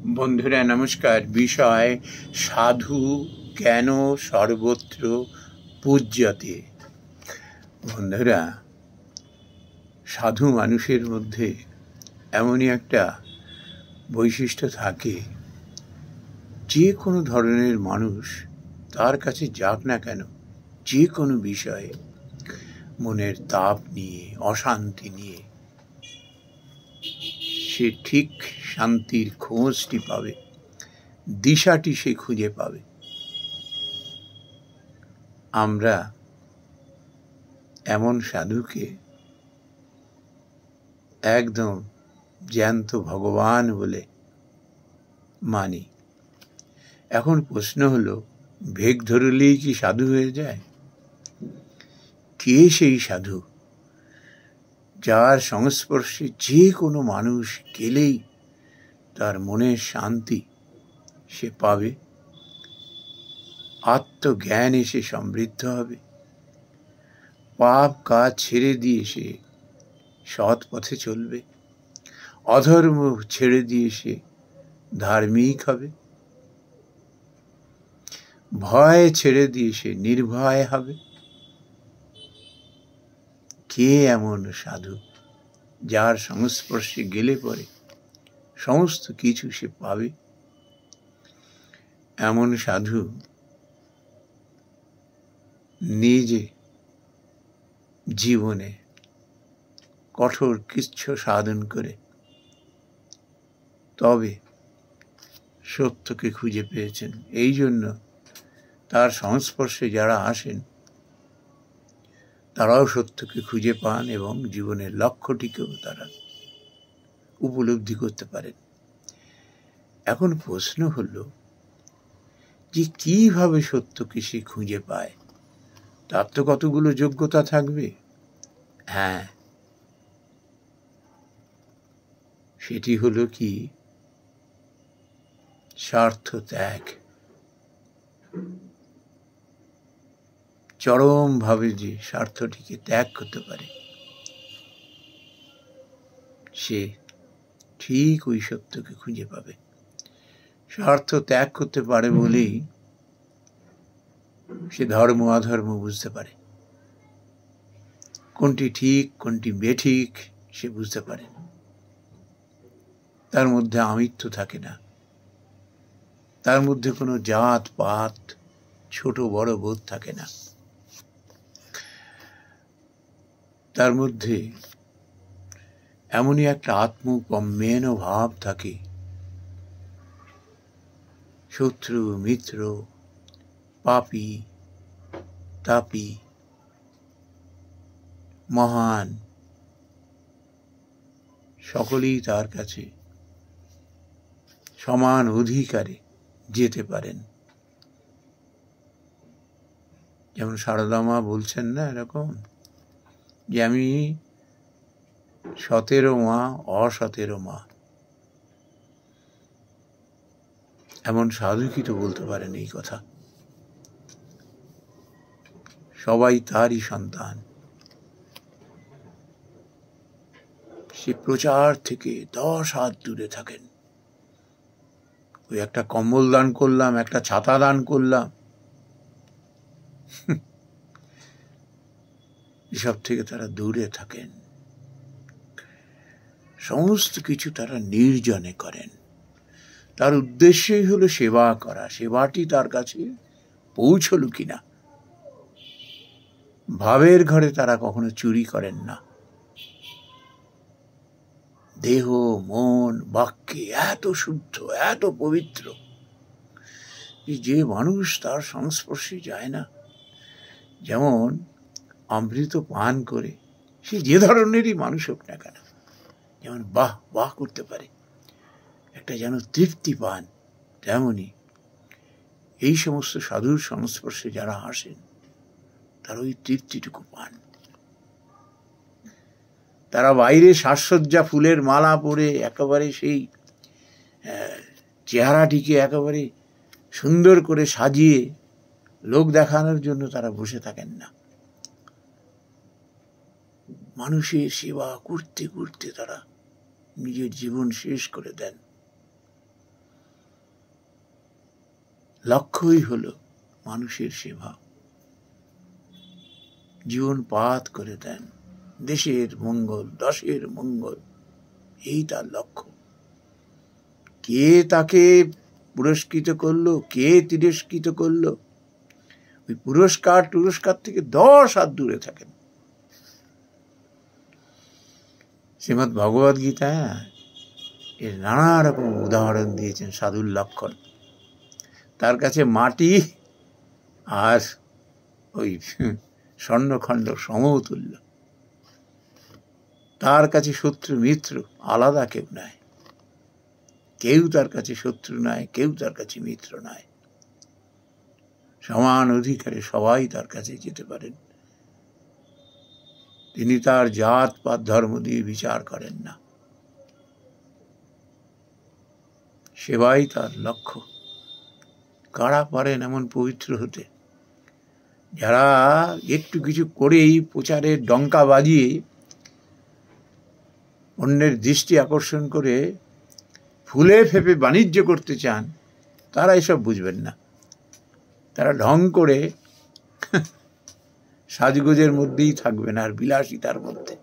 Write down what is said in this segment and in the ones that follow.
বন্ধুরা নমস্কার। বিষয় সাধু কেন সর্বত্র পূজ্যতে। বন্ধুরা, সাধু মানুষের মধ্যে এমনই একটা বৈশিষ্ট্য থাকে, যে কোনো ধরনের মানুষ তার কাছে যাক না কেন, যে কোনো বিষয়ে মনের তাপ নিয়ে, অশান্তি নিয়ে, সে ঠিক শান্তির খোঁজটি পাবে, দিশাটি সে খুঁজে পাবে। আমরা এমন সাধুকে একদম জ্যান্ত ভগবান বলে মানি। এখন প্রশ্ন হলো, ভেগ ধরলেই কি সাধু হয়ে যায়? কে সেই সাধু যার সংস্পর্শে যে কোনো মানুষ গেলেই তার মনের শান্তি সে পাবে, আত্মজ্ঞান এসে সমৃদ্ধ হবে, পাপ কাজ ছেড়ে দিয়ে সে সৎ পথে চলবে, অধর্ম ছেড়ে দিয়ে সে ধার্মিক হবে, ভয় ছেড়ে দিয়ে সে নির্ভয় হবে? কে এমন সাধু যার সংস্পর্শে গেলে পরে সমস্ত কিছু সে পাবে? এমন সাধু নিজে জীবনে কঠোর কৃচ্ছ সাধন করে তবে সত্যকে খুঁজে পেয়েছেন। এই জন্য তার সংস্পর্শে যারা আসেন তারাও সত্যকে খুঁজে পান এবং জীবনের লক্ষ্যটিকেও তারা উপলব্ধি করতে পারেন। এখন প্রশ্ন হলো যে কিভাবে সত্যকে সে খুঁজে পায়? তার তো কতগুলো যোগ্যতা থাকবে। হ্যাঁ, সেটি হলো কি? স্বার্থ ত্যাগ। চরমভাবে যে স্বার্থটিকে ত্যাগ করতে পারে, সে ঠিক ওই সত্যকে খুঁজে পাবে। স্বার্থ ত্যাগ করতে পারে বলেই সে ধর্ম অধর্ম বুঝতে পারে, কোনটি ঠিক কোনটি বেঠিক সে বুঝতে পারে। তার মধ্যে আমিত্ব থাকে না, তার মধ্যে কোনো জাত পাত ছোট বড় বোধ থাকে না। তার মধ্যে এমনই একটা আত্মপম্যেন ভাব থাকে, শত্রু মিত্র পাপী তাপী মহান সকলেই তার কাছে সমান অধিকারে যেতে পারেন। যেমন সারদা মা বলছেন না এরকম, যে আমি সতেরো মা অসতেরো মা। এমন সাধু কি তো বলতে পারেন এই কথা? সবাই তারই সন্তান। সে প্রচার থেকে 10 হাত দূরে থাকেন। ওই একটা কম্বল দান করলাম, একটা ছাতা দান করলাম, এসব থেকে তারা দূরে থাকেন। সমস্ত কিছু তারা নির্জনে করেন। তার উদ্দেশ্যই হলো সেবা করা। সেবাটি তার কাছে পৌঁছলো কিনা। ভাবের ঘরে তারা কখনো চুরি করেন না। দেহ মন বাক্যে এত শুদ্ধ, এত পবিত্র, যে মানুষ তার সংস্পর্শে যায় না, যেমন অমৃত পান করে সে যে ধরনেরই মানুষ হোক না কেন, যেমন বাহ বাহ করতে পারে, একটা যেন তৃপ্তি পান, তেমনি এই সমস্ত সাধুর সংস্পর্শে যারা আসেন তারা ওই তৃপ্তিটুকু পান। তারা বাইরে সাজসজ্জা ফুলের মালা পরে একেবারে সেই চেহারাটিকে একেবারে সুন্দর করে সাজিয়ে লোক দেখানোর জন্য তারা বসে থাকেন না। মানুষের সেবা করতে করতে তারা নিজের জীবন শেষ করে দেন। লক্ষ্যই হলো মানুষের সেবা। জীবন পাত করে দেন, দেশের মঙ্গল, দশের মঙ্গল, এই তার লক্ষ্য। কে তাকে পুরস্কৃত করলো, কে তিরস্কৃত করলো, ওই পুরস্কার থেকে 10 হাত দূরে থাকেন। শ্রীমদ্ ভগবদ গীতা এর নানা রকম উদাহরণ দিয়েছেন সাধুর লক্ষণ। তার কাছে মাটি আর ওই স্বর্ণখণ্ড সমতুল্য। তার কাছে শত্রু মিত্র আলাদা কেউ নাই, কেউ তার কাছে শত্রু নয়, কেউ তার কাছে মিত্র নয়। সমান অধিকারে সবাই তার কাছে যেতে পারেন। তিনি তার জাত পাত ধর্ম দিয়ে বিচার করেন না। সেবাই তার লক্ষ্য। কারা পারেন এমন পবিত্র হতে? যারা একটু কিছু করেই প্রচারের ডঙ্কা বাজিয়ে অন্যের দৃষ্টি আকর্ষণ করে ফুলে ফেপে বাণিজ্য করতে চান, তারা এসব বুঝবেন না। তারা ঢং করে সাজগোজের মধ্যেই থাকবেন আর বিলাসিতার মধ্যে।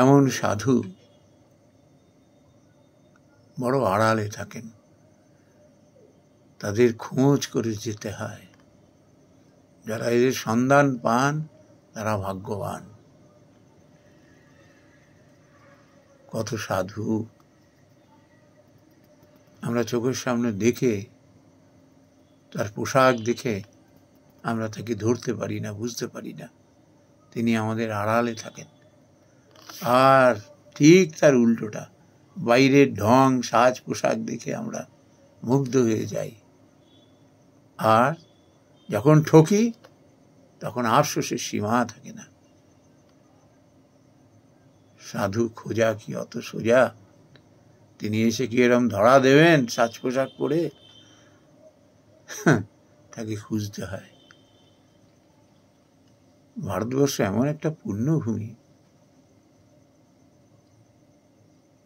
এমন সাধু বড় আড়ালে থাকেন, তাদের খোঁজ করে যেতে হয়। যারা এদের সন্ধান পান তারা ভাগ্যবান। কত সাধু আমরা চোখের সামনে দেখে, তার পোশাক দেখে আমরা তাকে ধরতে পারি না, বুঝতে পারি না। তিনি আমাদের আড়ালে থাকেন। আর ঠিক তার উল্টোটা, বাইরের ঢং সাজ পোশাক দেখে আমরা মুগ্ধ হয়ে যাই, আর যখন ঠকি তখন আফসোসের সীমা থাকে না। সাধু খোঁজা কি অত সোজা? তিনি এসে কি এরম ধরা দেবেন সাজ পোশাক পরে? তাকে খুঁজতে হয়। ভারতবর্ষ এমন একটা পুণ্যভূমি,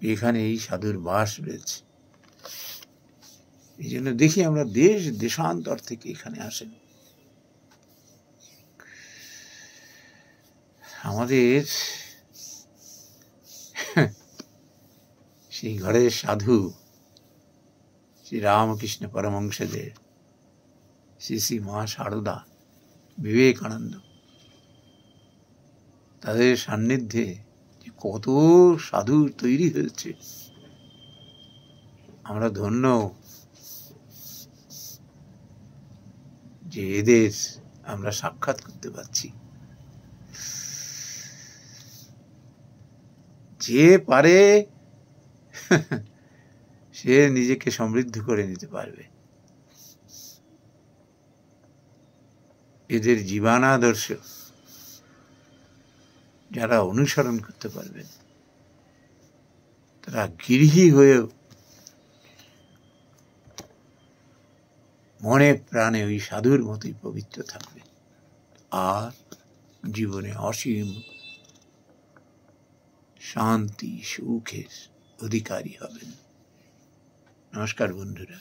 এখানে এই সাধুর বাস রয়েছে। এই জন্য দেখি আমরা দেশ দেশান্তর থেকে এখানে আসেন। আমাদের সেই ঘরের সাধু শ্রী রামকৃষ্ণ পরমহংসদেব, শ্রী শ্রী মা শারদা, বিবেকানন্দ, তাদের সান্নিধ্যে কত সাধু তৈরি হয়েছে। আমরা ধন্য যে এদের আমরা সাক্ষাৎ করতে পারছি। যে পারে সে নিজেকে সমৃদ্ধ করে নিতে পারবে। এদের জীবনাদর্শ যারা অনুসরণ করতে পারবেন, তারা গৃহী হয়েও মনে প্রাণে ওই সাধুর মতোই পবিত্র থাকবে আর জীবনে অসীম শান্তি সুখের অধিকারী হবেন। নমস্কার বন্ধুরা।